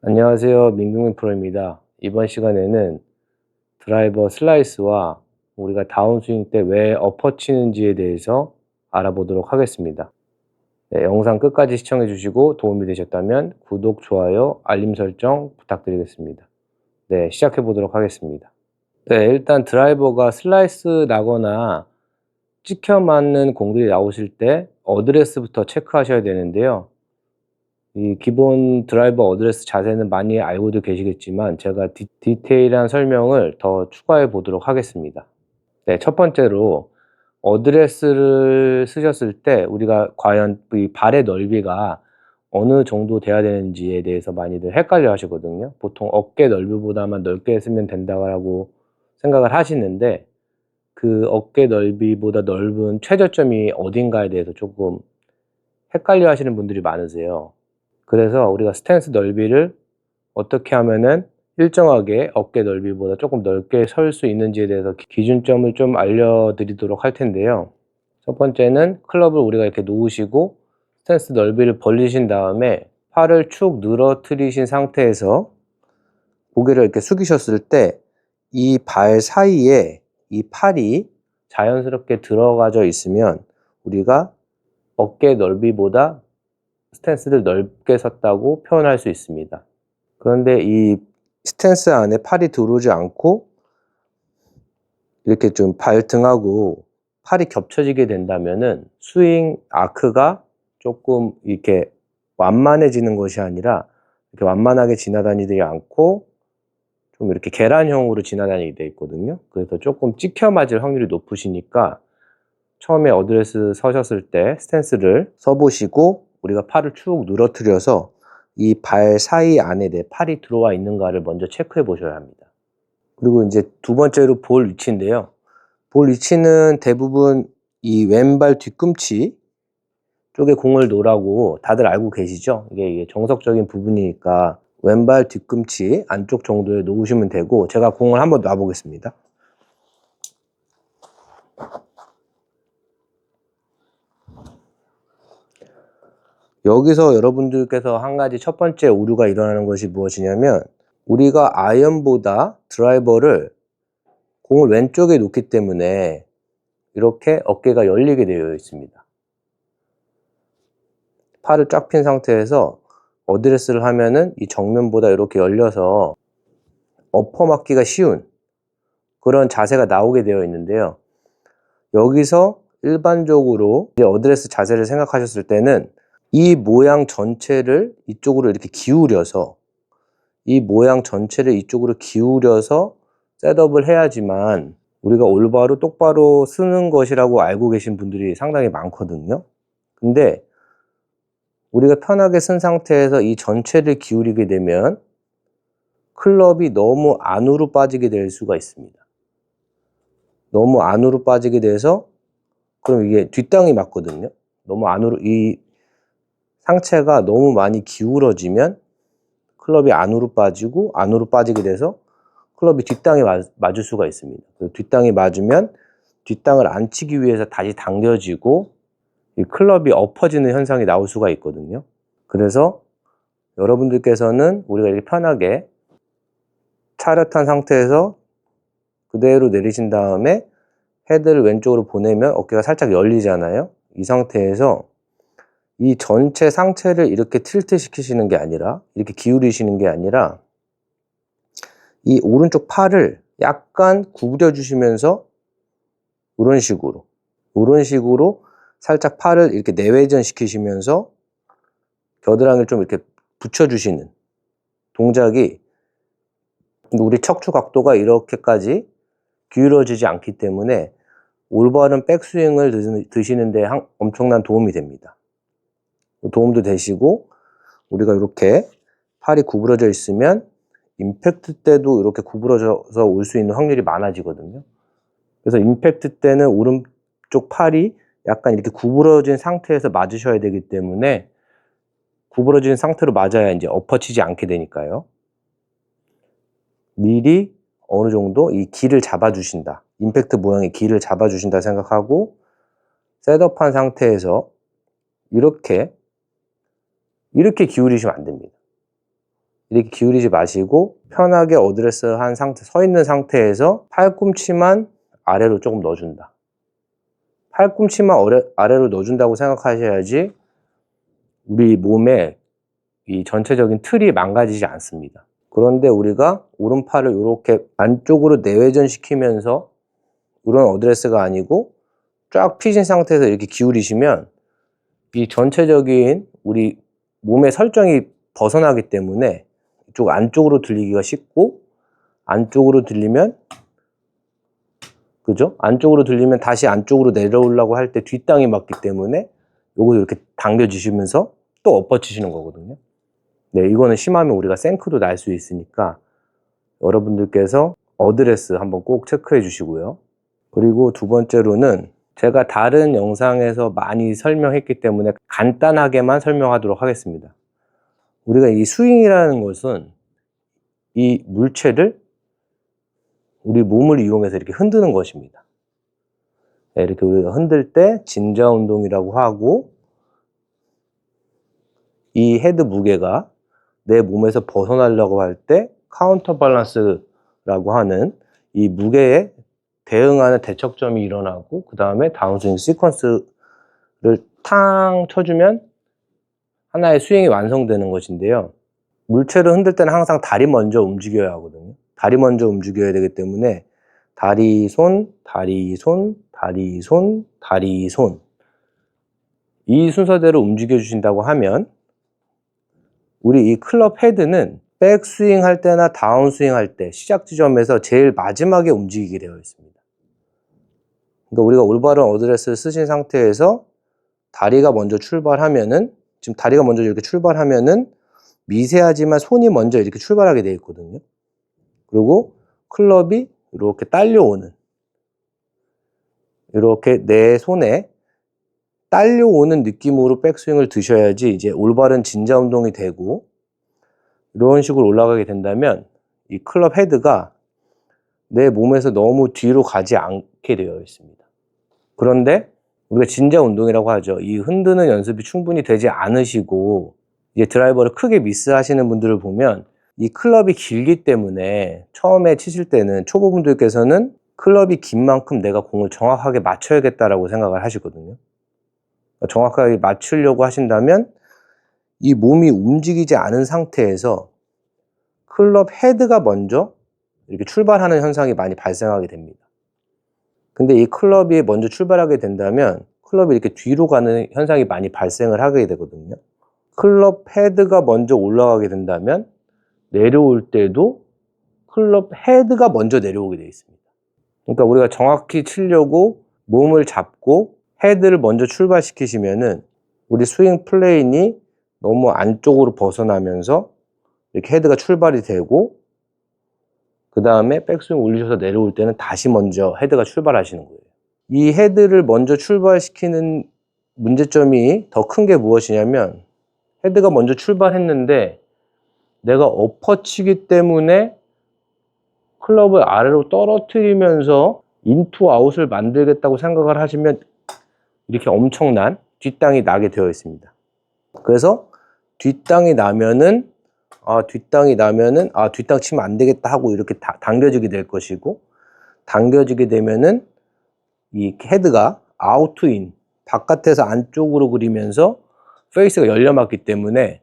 안녕하세요. 민경민 프로입니다. 이번 시간에는 드라이버 슬라이스와 우리가 다운스윙 때 왜 엎어치는지에 대해서 알아보도록 하겠습니다. 네, 영상 끝까지 시청해 주시고 도움이 되셨다면 구독, 좋아요, 알림 설정 부탁드리겠습니다. 네, 시작해 보도록 하겠습니다. 네, 일단 드라이버가 슬라이스 나거나 찍혀 맞는 공들이 나오실 때 어드레스부터 체크하셔야 되는데요. 이 기본 드라이버 어드레스 자세는 많이 알고도 계시겠지만 제가 디테일한 설명을 더 추가해 보도록 하겠습니다. 네, 첫 번째로 어드레스를 쓰셨을 때 우리가 과연 이 발의 넓이가 어느 정도 돼야 되는지에 대해서 많이들 헷갈려 하시거든요. 보통 어깨 넓이보다만 넓게 쓰면 된다고 생각을 하시는데 그 어깨 넓이보다 넓은 최저점이 어딘가에 대해서 조금 헷갈려 하시는 분들이 많으세요. 그래서 우리가 스탠스 넓이를 어떻게 하면은 일정하게 어깨 넓이보다 조금 넓게 설 수 있는지에 대해서 기준점을 좀 알려드리도록 할 텐데요. 첫 번째는 클럽을 우리가 이렇게 놓으시고 스탠스 넓이를 벌리신 다음에 팔을 축 늘어뜨리신 상태에서 고개를 이렇게 숙이셨을 때 이 발 사이에 이 팔이 자연스럽게 들어가져 있으면 우리가 어깨 넓이보다 스탠스를 넓게 섰다고 표현할 수 있습니다. 그런데 이 스탠스 안에 팔이 들어오지 않고 이렇게 좀 발등하고 팔이 겹쳐지게 된다면은 스윙 아크가 조금 이렇게 완만해지는 것이 아니라 이렇게 완만하게 지나다니지 않고 좀 이렇게 계란형으로 지나다니게 돼 있거든요. 그래서 조금 찍혀 맞을 확률이 높으시니까 처음에 어드레스 서셨을 때 스탠스를 서보시고 우리가 팔을 쭉 늘어뜨려서 이 발 사이 안에 내 팔이 들어와 있는가를 먼저 체크해 보셔야 합니다. 그리고 이제 두 번째로 볼 위치인데요. 볼 위치는 대부분 이 왼발 뒤꿈치 쪽에 공을 놓으라고 다들 알고 계시죠? 이게 정석적인 부분이니까 왼발 뒤꿈치 안쪽 정도에 놓으시면 되고 제가 공을 한번 놔 보겠습니다. 여기서 여러분들께서 한 가지 첫 번째 오류가 일어나는 것이 무엇이냐면 우리가 아이언보다 드라이버를 공을 왼쪽에 놓기 때문에 이렇게 어깨가 열리게 되어 있습니다. 팔을 쫙 핀 상태에서 어드레스를 하면은 이 정면보다 이렇게 열려서 엎어 맞기가 쉬운 그런 자세가 나오게 되어 있는데요. 여기서 일반적으로 이제 어드레스 자세를 생각하셨을 때는 이 모양 전체를 이쪽으로 이렇게 기울여서 셋업을 해야지만 우리가 올바로 똑바로 쓰는 것이라고 알고 계신 분들이 상당히 많거든요. 근데 우리가 편하게 쓴 상태에서 이 전체를 기울이게 되면 클럽이 너무 안으로 빠지게 될 수가 있습니다. 너무 안으로 빠지게 돼서 그럼 이게 뒷땅이 맞거든요. 너무 안으로 이 상체가 너무 많이 기울어지면 클럽이 안으로 빠지게 돼서 클럽이 뒷땅에 맞을 수가 있습니다. 뒷땅이 맞으면 뒷땅을 안 치기 위해서 다시 당겨지고 이 클럽이 엎어지는 현상이 나올 수가 있거든요. 그래서 여러분들께서는 우리가 이렇게 편하게 차렷한 상태에서 그대로 내리신 다음에 헤드를 왼쪽으로 보내면 어깨가 살짝 열리잖아요. 이 상태에서 이 전체 상체를 이렇게 틸트 시키시는 게 아니라 이렇게 기울이시는 게 아니라 이 오른쪽 팔을 약간 구부려 주시면서 이런 식으로 살짝 팔을 이렇게 내외전 시키시면서 겨드랑이를 좀 이렇게 붙여주시는 동작이 우리 척추 각도가 이렇게까지 기울어지지 않기 때문에 올바른 백스윙을 드시는데 엄청난 도움이 됩니다. 도움도 되시고 우리가 이렇게 팔이 구부러져 있으면 임팩트 때도 이렇게 구부러져서 올 수 있는 확률이 많아지거든요. 그래서 임팩트 때는 오른쪽 팔이 약간 이렇게 구부러진 상태에서 맞으셔야 되기 때문에 구부러진 상태로 맞아야 이제 엎어치지 않게 되니까요. 미리 어느 정도 이 길을 잡아주신다. 임팩트 모양의 길을 잡아주신다 생각하고 셋업한 상태에서 이렇게 기울이시면 안 됩니다. 이렇게 기울이지 마시고 편하게 어드레스 한 상태, 서 있는 상태에서 팔꿈치만 아래로 조금 넣어준다. 팔꿈치만 아래로 넣어준다고 생각하셔야지 우리 몸에 이 전체적인 틀이 망가지지 않습니다. 그런데 우리가 오른팔을 이렇게 안쪽으로 내외전시키면서 이런 어드레스가 아니고 쫙 펴진 상태에서 이렇게 기울이시면 이 전체적인 우리 몸의 설정이 벗어나기 때문에 이쪽 안쪽으로 들리기가 쉽고, 안쪽으로 들리면, 그죠? 안쪽으로 들리면 다시 안쪽으로 내려오려고 할 때 뒷땅이 맞기 때문에 요거 이렇게 당겨주시면서 또 엎어치시는 거거든요. 네, 이거는 심하면 우리가 생크도 날 수 있으니까 여러분들께서 어드레스 한번 꼭 체크해 주시고요. 그리고 두 번째로는 제가 다른 영상에서 많이 설명했기 때문에 간단하게만 설명하도록 하겠습니다. 우리가 이 스윙이라는 것은 이 물체를 우리 몸을 이용해서 이렇게 흔드는 것입니다. 네, 이렇게 우리가 흔들 때 진자 운동이라고 하고, 이 헤드 무게가 내 몸에서 벗어나려고 할 때 카운터 밸런스라고 하는 이 무게에 대응하는 대척점이 일어나고, 그 다음에 다운스윙 시퀀스를 탕 쳐주면 하나의 스윙이 완성되는 것인데요. 물체를 흔들 때는 항상 다리 먼저 움직여야 하거든요. 다리 먼저 움직여야 되기 때문에 다리, 손, 다리, 손, 다리, 손, 다리, 손, 이 순서대로 움직여 주신다고 하면 우리 이 클럽 헤드는 백스윙 할 때나 다운스윙 할 때 시작 지점에서 제일 마지막에 움직이게 되어 있습니다. 그러니까 우리가 올바른 어드레스를 쓰신 상태에서 다리가 먼저 출발하면은, 지금 다리가 먼저 이렇게 출발하면은 미세하지만 손이 먼저 이렇게 출발하게 되어 있거든요. 그리고 클럽이 이렇게 딸려오는, 이렇게 내 손에 딸려오는 느낌으로 백스윙을 드셔야지 이제 올바른 진자 운동이 되고, 이런 식으로 올라가게 된다면 이 클럽 헤드가 내 몸에서 너무 뒤로 가지 않게 되어 있습니다. 그런데 우리가 진자 운동이라고 하죠. 이 흔드는 연습이 충분히 되지 않으시고 이제 드라이버를 크게 미스하시는 분들을 보면 이 클럽이 길기 때문에 처음에 치실 때는 초보분들께서는 클럽이 긴 만큼 내가 공을 정확하게 맞춰야겠다라고 생각을 하시거든요. 정확하게 맞추려고 하신다면 이 몸이 움직이지 않은 상태에서 클럽 헤드가 먼저 이렇게 출발하는 현상이 많이 발생하게 됩니다. 근데 이 클럽이 먼저 출발하게 된다면 클럽이 이렇게 뒤로 가는 현상이 많이 발생을 하게 되거든요. 클럽 헤드가 먼저 올라가게 된다면 내려올 때도 클럽 헤드가 먼저 내려오게 되어 있습니다. 그러니까 우리가 정확히 치려고 몸을 잡고 헤드를 먼저 출발시키시면은 우리 스윙 플레인이 너무 안쪽으로 벗어나면서 이렇게 헤드가 출발이 되고, 그 다음에 백스윙 올리셔서 내려올 때는 다시 먼저 헤드가 출발하시는 거예요. 이 헤드를 먼저 출발시키는 문제점이 더 큰 게 무엇이냐면, 헤드가 먼저 출발했는데 내가 엎어치기 때문에 클럽을 아래로 떨어뜨리면서 인투 아웃을 만들겠다고 생각을 하시면 이렇게 엄청난 뒷땅이 나게 되어 있습니다. 그래서 뒷땅이 나면은 뒷땅 치면 안 되겠다 하고 이렇게 당겨지게 될 것이고, 당겨지게 되면은 이 헤드가 아웃 투 인, 바깥에서 안쪽으로 그리면서 페이스가 열려맞기 때문에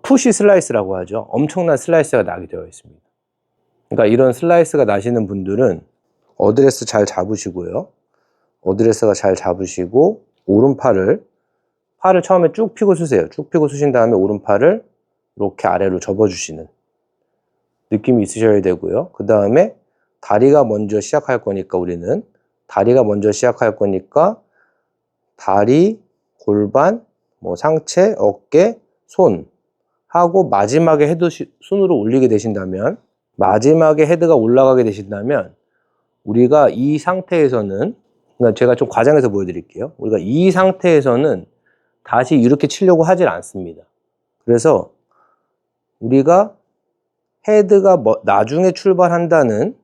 푸시 슬라이스라고 하죠. 엄청난 슬라이스가 나게 되어 있습니다. 그러니까 이런 슬라이스가 나시는 분들은 어드레스 잘 잡으시고요. 어드레스가 잘 잡으시고 팔을 처음에 쭉 펴고 쓰세요. 쭉 펴고 쓰신 다음에 오른팔을 이렇게 아래로 접어주시는 느낌이 있으셔야 되고요. 그 다음에 다리가 먼저 시작할 거니까 다리, 골반, 상체, 어깨, 손 하고 마지막에 헤드 순으로 올리게 되신다면, 마지막에 헤드가 올라가게 되신다면 우리가 이 상태에서는, 그러니까 제가 좀 과장해서 보여드릴게요. 우리가 이 상태에서는 다시 이렇게 치려고 하질 않습니다. 그래서 우리가 헤드가 나중에 출발한다는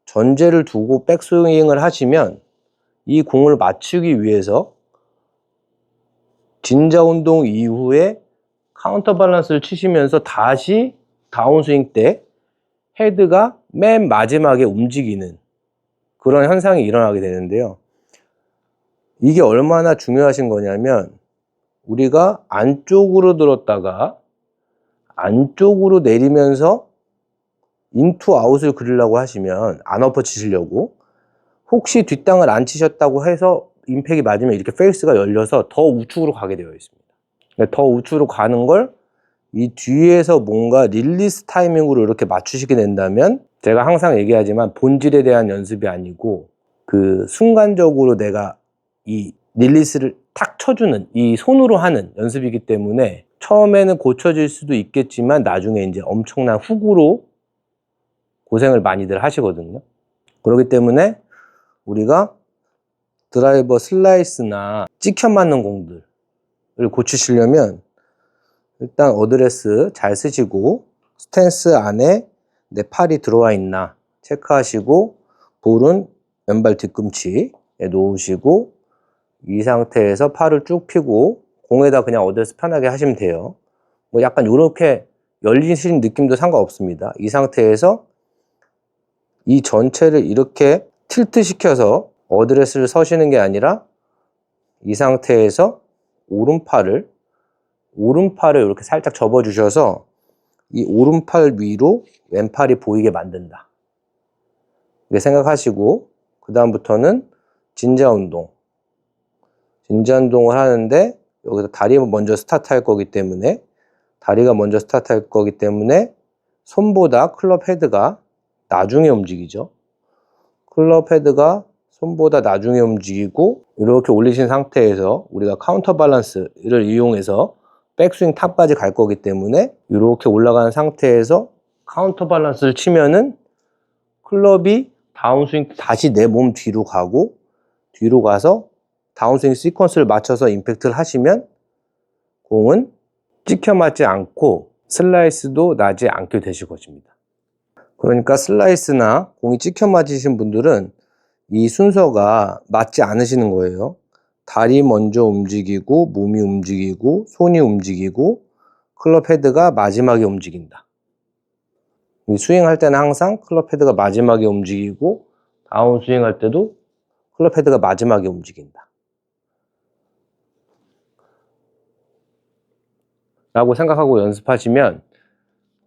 전제를 두고 백스윙을 하시면 이 공을 맞추기 위해서 진자 운동 이후에 카운터 밸런스를 치시면서 다시 다운스윙 때 헤드가 맨 마지막에 움직이는 그런 현상이 일어나게 되는데요. 이게 얼마나 중요하신 거냐면 우리가 안쪽으로 들었다가 안쪽으로 내리면서 인투 아웃을 그리려고 하시면, 안 엎어 치시려고, 혹시 뒷땅을 안 치셨다고 해서 임팩이 맞으면 이렇게 페이스가 열려서 더 우측으로 가게 되어 있습니다. 더 우측으로 가는 걸 이 뒤에서 뭔가 릴리스 타이밍으로 이렇게 맞추시게 된다면, 제가 항상 얘기하지만 본질에 대한 연습이 아니고 그 순간적으로 내가 이 릴리스를 탁 쳐주는 이 손으로 하는 연습이기 때문에 처음에는 고쳐질 수도 있겠지만 나중에 이제 엄청난 훅으로 고생을 많이들 하시거든요. 그렇기 때문에 우리가 드라이버 슬라이스나 찍혀 맞는 공들을 고치시려면 일단 어드레스 잘 쓰시고 스탠스 안에 내 팔이 들어와 있나 체크하시고, 볼은 왼발 뒤꿈치에 놓으시고 이 상태에서 팔을 쭉 펴고 공에다 그냥 어드레스 편하게 하시면 돼요. 뭐 약간 이렇게 열리신 느낌도 상관없습니다. 이 상태에서 이 전체를 이렇게 틸트 시켜서 어드레스를 서시는 게 아니라 이 상태에서 오른팔을 이렇게 살짝 접어 주셔서 이 오른팔 위로 왼팔이 보이게 만든다, 이렇게 생각하시고, 그 다음부터는 진자 운동을 하는데, 여기서 다리가 먼저 스타트 할 거기 때문에 손보다 클럽 헤드가 나중에 움직이죠. 클럽 헤드가 손보다 나중에 움직이고, 이렇게 올리신 상태에서 우리가 카운터 밸런스를 이용해서 백스윙 탑까지 갈 거기 때문에 이렇게 올라가는 상태에서 카운터 밸런스를 치면은 클럽이 다운스윙 다시 내 몸 뒤로 가서 다운스윙 시퀀스를 맞춰서 임팩트를 하시면 공은 찍혀 맞지 않고 슬라이스도 나지 않게 되실 것입니다. 그러니까 슬라이스나 공이 찍혀 맞으신 분들은 이 순서가 맞지 않으시는 거예요. 다리 먼저 움직이고 몸이 움직이고 손이 움직이고 클럽 헤드가 마지막에 움직인다. 스윙할 때는 항상 클럽 헤드가 마지막에 움직이고 다운 스윙할 때도 클럽 헤드가 마지막에 움직인다 라고 생각하고 연습하시면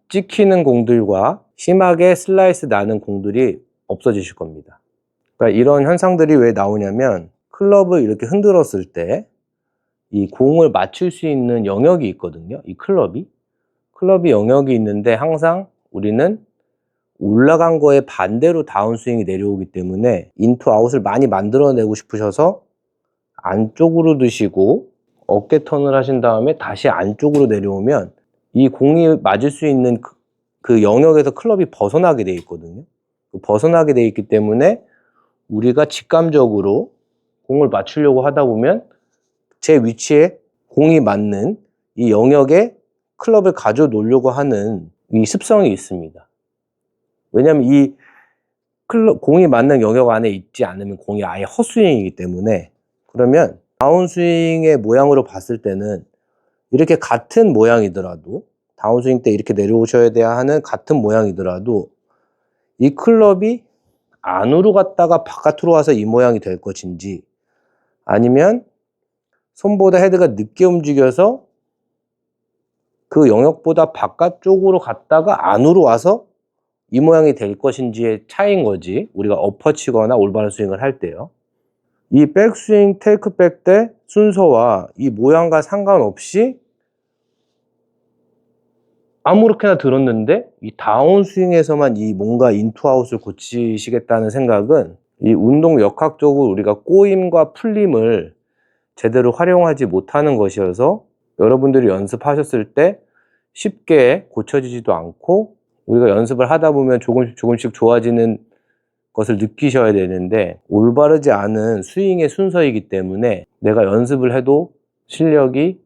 찍히는 공들과 심하게 슬라이스 나는 공들이 없어지실 겁니다. 그러니까 이런 현상들이 왜 나오냐면, 클럽을 이렇게 흔들었을 때 이 공을 맞출 수 있는 영역이 있거든요. 이 클럽이 영역이 있는데 항상 우리는 올라간 거에 반대로 다운스윙이 내려오기 때문에 인투 아웃을 많이 만들어내고 싶으셔서 안쪽으로 드시고 어깨 턴을 하신 다음에 다시 안쪽으로 내려오면 이 공이 맞을 수 있는 그 영역에서 클럽이 벗어나게 돼 있거든요. 벗어나게 돼 있기 때문에 우리가 직감적으로 공을 맞추려고 하다 보면 제 위치에 공이 맞는 이 영역에 클럽을 가져 놓으려고 하는 이 습성이 있습니다. 왜냐하면 이 공이 맞는 영역 안에 있지 않으면 공이 아예 헛스윙이기 때문에, 그러면 다운스윙의 모양으로 봤을 때는 이렇게 같은 모양이더라도, 다운스윙 때 이렇게 내려오셔야 돼야 하는 같은 모양이더라도 이 클럽이 안으로 갔다가 바깥으로 와서 이 모양이 될 것인지, 아니면 손보다 헤드가 늦게 움직여서 그 영역보다 바깥쪽으로 갔다가 안으로 와서 이 모양이 될 것인지의 차이인 거지, 우리가 엎어치거나 올바른 스윙을 할 때요. 이 백스윙 테이크백 때 순서와 이 모양과 상관없이 아무렇게나 들었는데 이 다운스윙에서만 이 뭔가 인투아웃을 고치시겠다는 생각은 이 운동 역학적으로 우리가 꼬임과 풀림을 제대로 활용하지 못하는 것이어서 여러분들이 연습하셨을 때 쉽게 고쳐지지도 않고, 우리가 연습을 하다 보면 조금씩 좋아지는 것을 느끼셔야 되는데 올바르지 않은 스윙의 순서이기 때문에 내가 연습을 해도 실력이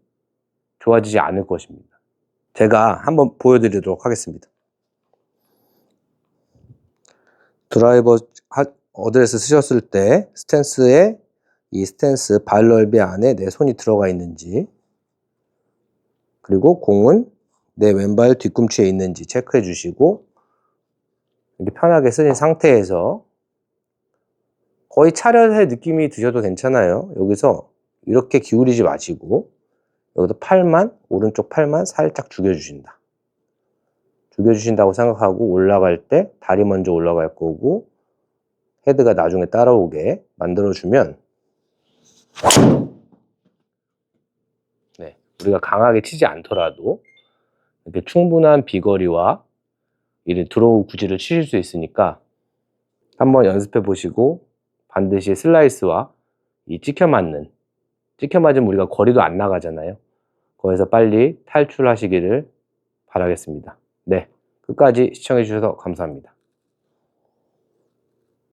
좋아지지 않을 것입니다. 제가 한번 보여드리도록 하겠습니다. 드라이버 어드레스 쓰셨을 때 스탠스에 이 스탠스 발 넓이 안에 내 손이 들어가 있는지, 그리고 공은 내 왼발 뒤꿈치에 있는지 체크해 주시고, 이렇게 편하게 쓰신 상태에서 거의 차렷의 느낌이 드셔도 괜찮아요. 여기서 이렇게 기울이지 마시고 여기서 오른쪽 팔만 살짝 죽여주신다. 죽여주신다고 생각하고 올라갈 때 다리 먼저 올라갈 거고 헤드가 나중에 따라오게 만들어주면, 네, 우리가 강하게 치지 않더라도 이렇게 충분한 비거리와 이런 드로우 구질을 치실 수 있으니까 한번 연습해 보시고 반드시 슬라이스와 이 찍혀 맞으면 우리가 거리도 안 나가잖아요. 거기서 빨리 탈출하시기를 바라겠습니다. 네, 끝까지 시청해 주셔서 감사합니다.